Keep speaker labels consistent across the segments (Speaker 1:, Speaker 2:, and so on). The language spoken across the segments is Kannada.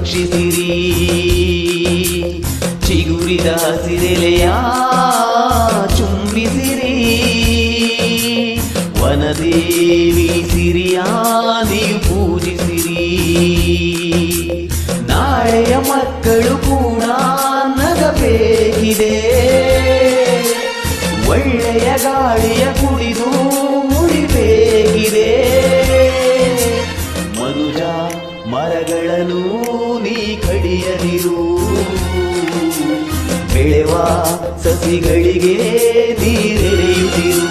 Speaker 1: ಭಕ್ಷಿಸಿರಿ. ಚಿಗುರಿದ ಹಸಿರೆಲೆಯ ಚುಂಬಿಸಿರಿ. ವನದೇವಿ ಸಿರಿಯ ನೀವು ಪೂಜಿಸಿರಿ. ನಾಳೆಯ ಮಕ್ಕಳು ಕೂಡ ನಗಬೇಕಿದೆ. ಒಳ್ಳೆಯ ಗಾಳಿಯ ಕುಡಿದು ಉಳಿಬೇಕಿದೆ. ಮನುಜ ಮರಗಳನ್ನು ನೀ ಕಡಿಯದಿರು. ಬೆಳೆವ ಸಸಿಗಳಿಗೆ ನೀರೆರೆಯುತ್ತಿರು.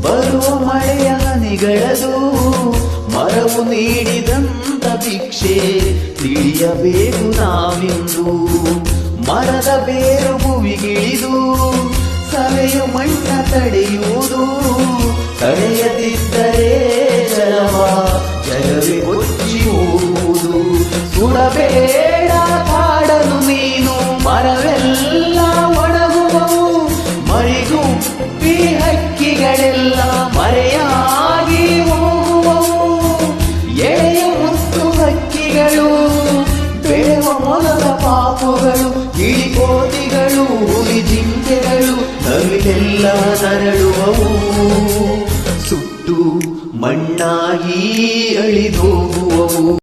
Speaker 1: ಬರುವ ಮಳೆಯ ಹನಿಗಳದು ಮರವು ನೀಡಿದಂತ ಭಿಕ್ಷೆ ತಿಳಿಯಬೇಕು ನಾವಿಂದು. ಮರದ ಬೇರು ಭುವಿಗಿಳಿದು ಸವೆಯು ಮಣ್ಣ ತಡೆಯುವುದು. ತಡೆಯದಿದ್ದರೆ ಜಲವೇ ಕೊಚ್ಚಿ ಹೋಗುವುದು. ಸುಡಬೇಡ ಕಾಡನು ನೀನು, ಮರವೆಲ್ಲ ಒಣಗುವವು. ಮರಿಗುಪ್ಪಿ ಹಕ್ಕಿಗಳೆಲ್ಲ ಮರೆಯಾಗಿ ಹೋಗುವವು. ಎಳೆಯ ಮುತ್ತು ಹಕ್ಕಿಗಳು, ಬೆಳೆವ ಮೊಲದ ಪಾಪುಗಳು, ಗಿಳಿಕೋತಿಗಳು, ಹುಲಿ ಜಿಂಕೆಗಳು ನವಿಲೆಲ್ಲ ನರಳುವವು. ಸುಟ್ಟು ಮಣ್ಣಾಗಿ ಅಳಿದೋಗುವವು.